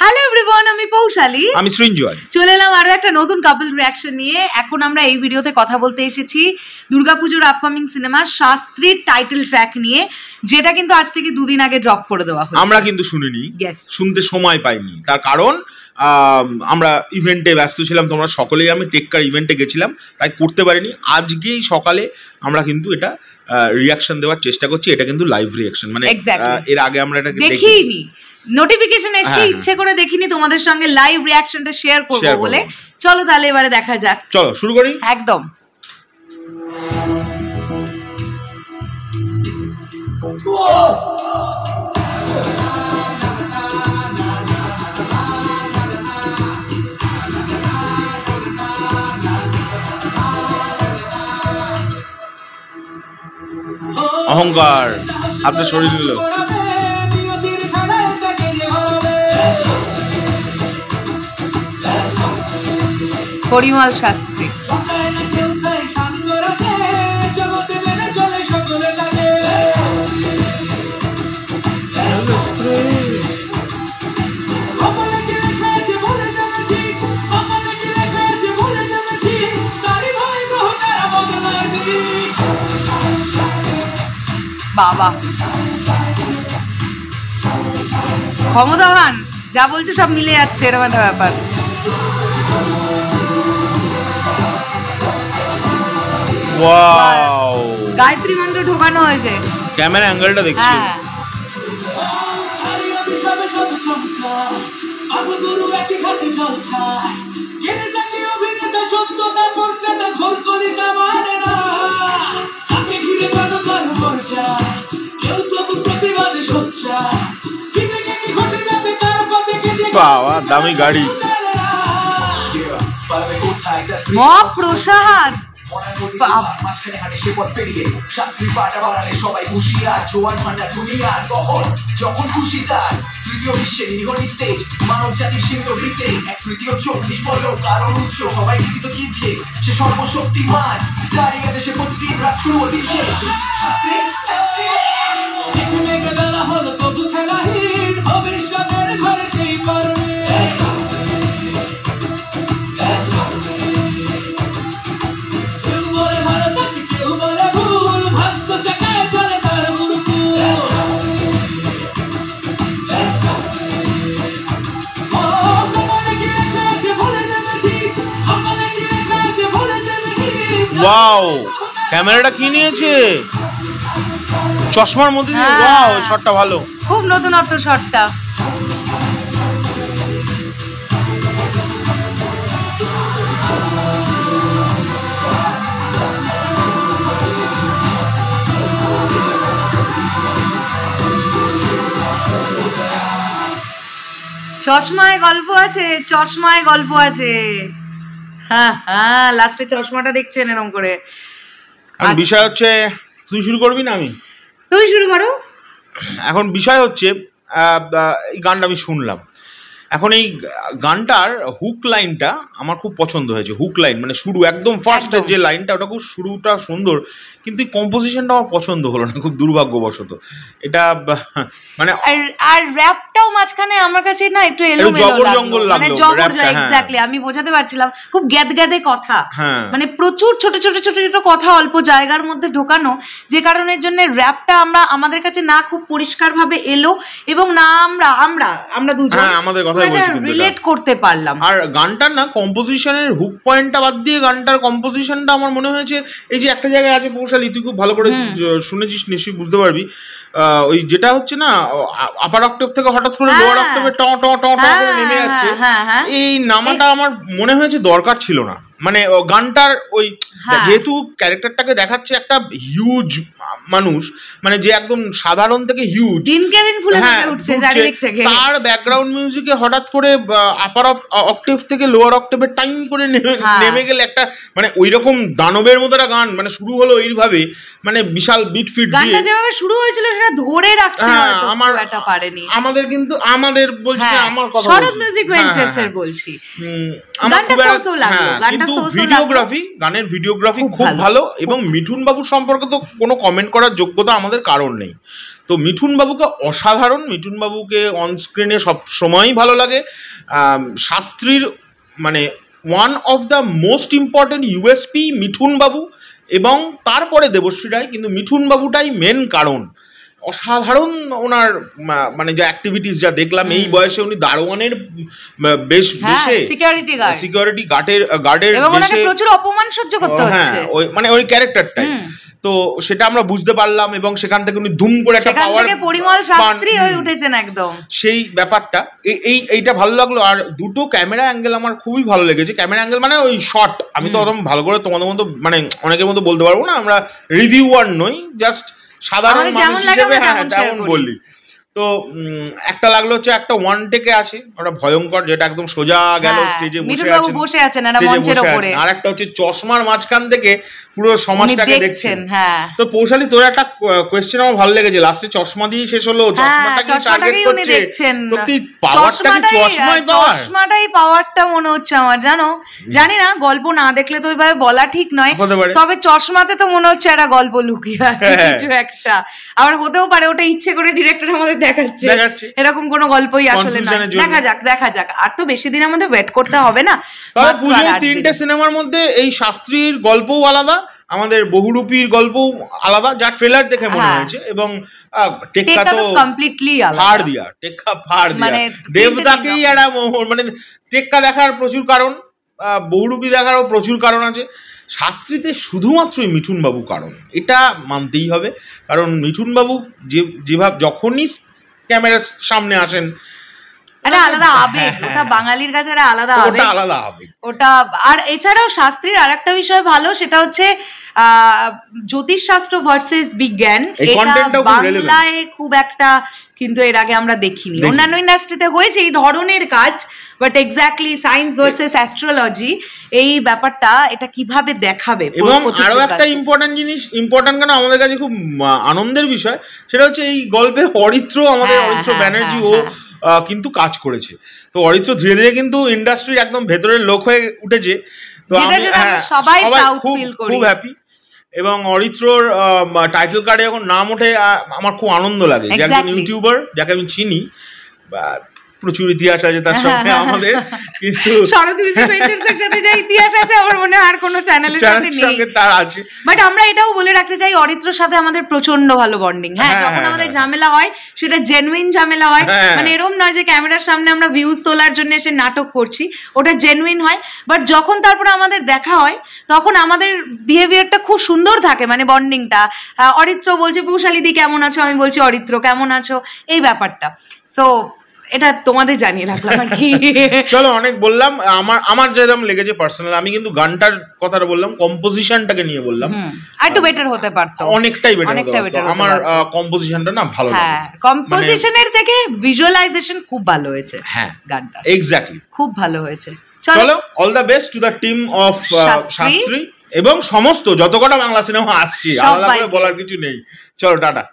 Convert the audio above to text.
Hello everyone, আমি পৌশালী, আমি সৃঞ্জয়। চলে এলাম আরো একটা নতুন কাপল রিঅ্যাকশন নিয়ে। এখন আমরা এই ভিডিওতে কথা বলতে এসেছি দুর্গাপুজোর আপকামিং সিনেমা শাস্ত্রীর টাইটেল ট্র্যাক নিয়ে, যেটা কিন্তু আজ থেকে দুদিন আগে ড্রপ করে দেওয়া হয়েছে। আমরা কিন্তু শুনিনি, শুনতে সময় পাইনি। তার কারণ আমরা ইভেন্টে ব্যস্ত ছিলাম, তোমরা সকলেই। আমি টেক্কার ইভেন্টে গেছিলাম, তাই করতে পারিনি। আজকেই সকালে আমরা কিন্তু এটা রিঅ্যাকশন দেওয়ার চেষ্টা করছি। এটা কিন্তু লাইভ রিঅ্যাকশন, মানে এর আগে আমরা এটা দেখিনি, নোটিফিকেশন এসে ইচ্ছে করে দেখিনি, তোমাদের সঙ্গে লাইভ রিঅ্যাকশনটা শেয়ার করব বলে। চলো তাহলে এবারে দেখা যাক। চলো শুরু করি। একদম। অহংকার আপনার শরীর নিল। পরিমল শাস্ত্রী। বাবা ক্ষমতাবান, যা বলছে সব মিলে যাচ্ছে, এরকম একটা ব্যাপার। ওয়াও, গায়ত্রী মন্ত্র ঢোকানো হয়েছে। ক্যামেরা অ্যাঙ্গেলটা দেখছি। বাবা, দামি গাড়ি। মহাপ্রসাদ। যখন খুশি তার তৃতীয় বিশ্বের নির্গণী স্টেজ, মানব জাতির সীমিত বৃত্তে এক তৃতীয় চোখ নিষ্ফল কারণ উৎস সবাই জীবিত চিনছে। সে সর্বশক্তিমান, দাঁড়িয়ে দেশে প্রতিদিন রাত শুরু অধিক শেষ। শাস্ত্রী বেলা হলো তবু খেলাহীন, ভবিষ্যতের ঘরে সেই পারবে। ওয়াও, ক্যামেরাটা কি নিয়েছে? চশমার মধ্যে দিয়ে। ওয়াও, শটটা ভালো, খুব নতুনত্ব শটটা। চশমায় গল্প আছে, চশমায় গল্প আছে। হ্যাঁ হ্যাঁ, লাস্টে চশমাটা দেখছেন এরকম করে। বিষয় হচ্ছে, তুই শুরু করবি না আমি? তুই শুরু করো। এখন বিষয় হচ্ছে, এই গানটা আমি শুনলাম। এখন এই গানটার হুক লাইনটা আমার খুব পছন্দ হয়েছে। হুক লাইন মানে শুরু, একদম ফার্স্টের যে লাইনটা, ওটা খুব শুরুটা সুন্দর, কিন্তু কম্পোজিশনটা আমার পছন্দ হলো না, খুব দুর্ভাগ্যবশত। এটা মানে আর র্যাপটাও মাঝখানে আমার কাছে না একটু এলোমেলো লাগলো, মানে এক্স্যাক্টলি আমি বোঝাতে পারছিলাম। খুব গ্যাদগ্যাদে কথা, মানে প্রচুর ছোট ছোট ছোট ছোট কথা অল্প জায়গার মধ্যে ঢোকানো, যে কারণের জন্য র্যাপটা আমাদের কাছে না খুব পরিষ্কার ভাবে এলো, এবং না আমরা দুজন আমাদের কথাই বলছি রিলেট করতে পারলাম। আর গানটার না কম্পোজিশনের হুক পয়েন্টটা বাদ দিয়ে গানটার কম্পোজিশনটা আমার মনে হয়েছে, এই যে একটা জায়গায় আছে পৌশালী, তুই খুব ভালো করে শুনেছিস, নিশ্চয়ই বুঝতে পারবি। ওই যেটা হচ্ছে না, আপার অক্টেভ থেকে হঠাৎ করে লোয়ার অক্টেভে ট ট ট ট করে নেমে যাচ্ছে, এই নামাটা আমার মনে হয়েছে দরকার ছিল না। মানে গানটার ওই, যেহেতু ক্যারেক্টারটাকে দেখাচ্ছে একটা হিউজ মানুষ, মানে যে একদম সাধারণ থেকে হিউজ, দিনকে দিন ফুলে উঠছে চারিদিক থেকে, তার ব্যাকগ্রাউন্ড মিউজিকে হঠাৎ করে আপার অক্টেভ থেকে লোয়ার অক্টেভে টাইম করে নেমে গেলে একটা, মানে ওই রকম দানবের মতো একটা গান, মানে শুরু হলো এইভাবে, মানে বিশাল বিট ফিট দিয়ে। গানটা যেভাবে শুরু হয়েছিল সেটা ধরে রাখতে হয়তো আমার এটা পারেনি। আমাদের কিন্তু আমাদের বলছি, আমার কথা শরৎ মিউজিক ভেঞ্চার্সের বলছি, গানটা সোসো লাগলো। গানটা ভিডিওগ্রাফি, গানের ভিডিওগ্রাফি খুব ভালো, এবং মিঠুন বাবুর সম্পর্কে তো কোনো কমেন্ট করার যোগ্যতা আমাদের কারণ নেই। তো মিঠুন বাবুকে অসাধারণ, মিঠুন বাবুকে অন স্ক্রিনে সব সময়ই ভালো লাগে। শাস্ত্রীর মানে one of the most important USP Mithun বাবু, এবং তারপরে দেবশ্রী রায়, কিন্তু মিঠুন বাবুটাই মেন কারণ। অসাধারণ ওনার মানে যা অ্যাক্টিভিটিস যা দেখলাম, এই বয়সে উনি দারোয়ানের বেশ বেশে সিকিউরিটি গার্ডের বেশে প্রচুর অপমান সহ্য করতে হচ্ছে, ওই মানে ওই ক্যারেক্টারটাই। তো সেটা আমরা বুঝতে পারলাম, এবং সেখান থেকে উনি ধুম করে একটা পাওয়ার, পরিমল শাস্ত্রী হয়ে উঠেছেন একদম, সেই ব্যাপারটা এইটা ভালো লাগলো। আর দুটো ক্যামেরা অ্যাঙ্গেল আমার খুবই ভালো লেগেছে। ক্যামেরা অ্যাঙ্গেল মানে ওই শট, আমি তো একদম ভালো করে তোমাদের মতো মানে অনেকের মতো বলতে পারবো না, আমরা রিভিউয়ার নই, জাস্ট সাধারণ মানুষ হিসেবে হ্যাঁ তেমন বললি। তো একটা লাগলো হচ্ছে একটা ওয়ান টেকে আছে, ওটা ভয়ঙ্কর, যেটা একদম সোজা গেল স্টেজে বসে আছেন আর একটা হচ্ছে চশমার মাঝখান থেকে পুরো সমাজটাকে দেখছেন। তো পৌশালী, তোর একটা কোয়েশ্চেন আমার ভালো লেগেছে, লাস্টে চশমা দিয়ে শেষ হলো, চশমাটাকে টার্গেট করছে, তো কি পাওয়ারটা কি চশমাই পাওয়ার? চশমাটাই পাওয়ারটা মনে হচ্ছে আমার, জানো, জানি না, গল্প না দেখলে তো ওইভাবে বলা ঠিক নয়, তবে চশমাতে তো মনে হচ্ছে একটা গল্প লুকিয়ে আছে কিছু একটা। আবার হতেও পারে ওটা ইচ্ছে করে ডিরেক্টর আমাদের দেখাচ্ছে, এরকম কোনো গল্পই আসলে না। দেখা যাক, আর তো বেশি দিন আমাদের ওয়েট করতে হবে না। তবে পুজোয় 3টে সিনেমার মধ্যে এই শাস্ত্রীর গল্পও আলাদা, আমাদের বহুরূপীর গল্প আলাদা, যা ট্রেলার দেখে মনে হয়েছে, এবং টেক্কা তো কমপ্লিটলি ফাড় দিয়া, টেক্কা ফাড় দিয়া, দেবদাকেই একটা মানে টেক্কা দেখার প্রচুর কারণ, বহুরূপী দেখারও প্রচুর কারণ আছে। শাস্ত্রীতে শুধুমাত্রই মিঠুন বাবু কারণ, এটা মানতেই হবে। কারণ মিঠুন বাবু যেভাবে যখনই ক্যামেরার সামনে আসেন, একটা আলাদা আবেগ, ওটা বাঙালির কাছে একটা আলাদা আবেগ ওটা। আর এছাড়াও শাস্ত্রীর আর একটা বিষয় ভালো, সেটা হচ্ছে জ্যোতিষশাস্ত্র ভার্সেস বিজ্ঞান, এটা বাংলায় খুব একটা কিন্তু এর আগে আমরা দেখিনি। অন্যান্য ইন্ডাস্ট্রিতে হয়েছে এই ধরনের কাজ, but exactly science versus astrology, এই ব্যাপারটা এটা কিভাবে দেখাবে। এবং আরো একটা ইম্পর্টেন্ট কেন আমাদের কাছে খুব আনন্দের বিষয়, সেটা হচ্ছে এই গল্পে অরিত্র, আমাদের অরিত্র ব্যানার্জি, ও কিন্তু কাজ করেছে। তো অরিত্র ধীরে ধীরে কিন্তু ইন্ডাস্ট্রির একদম ভেতরের লোক হয়ে উঠেছে। তো সবাই খুব হ্যাপি। এবং অরিত্রর টাইটেল কার্ডে যখন নাম ওঠে আমার খুব আনন্দ লাগে, যে একজন ইউটিউবার যাকে আমি চিনি, প্রচুর ইতিহাস আছে তার সঙ্গে আমাদের, কিন্তু ইতিহাস আছে আমার মনে হয় আর কোনো চ্যানেলের সাথে নেই, তার আছে। বাট আমরা এটাও বলে রাখতে চাই, অরিত্রর সাথে আমাদের প্রচন্ড ভালো বন্ডিং। হ্যাঁ, যখন আমাদের ঝামেলা হয় সেটা জেনুইন ঝামেলা হয়, মানে এরকম নয় যে ক্যামেরার সামনে আমরা ভিউজ তোলার জন্য এসে নাটক করছি, ওটা জেনুইন হয়। বাট যখন তারপরে আমাদের দেখা হয় তখন আমাদের বিহেভিয়ারটা খুব সুন্দর থাকে, মানে বন্ডিংটা। অরিত্র বলছে পৌশালীদি কেমন আছো, আমি বলছি অরিত্র কেমন আছো, এই ব্যাপারটা। সো এটা তোমাদের জানিয়ে রাখলাম আর কি। চলো, অনেক বললাম। আমার যেরকম লেগেছে পার্সোনাল, আমি কিন্তু গানটার কথাটা বললাম, কম্পোজিশনটাকে নিয়ে বললাম, আর একটু বেটার হতে পারতো, অনেকটাই বেটার। আমার কম্পোজিশনটা না ভালো লাগে, হ্যাঁ, কম্পোজিশনের থেকে ভিজুয়ালাইজেশন খুব ভালো হয়েছে। হ্যাঁ, গানটা এক্স্যাক্টলি খুব ভালো হয়েছে। চলো, all the best to the team of Shastri এবং সমস্ত যত কটা বাংলা সিনেমা আসছে, আলাদা করে বলার কিছু নেই। চলো, টাটা।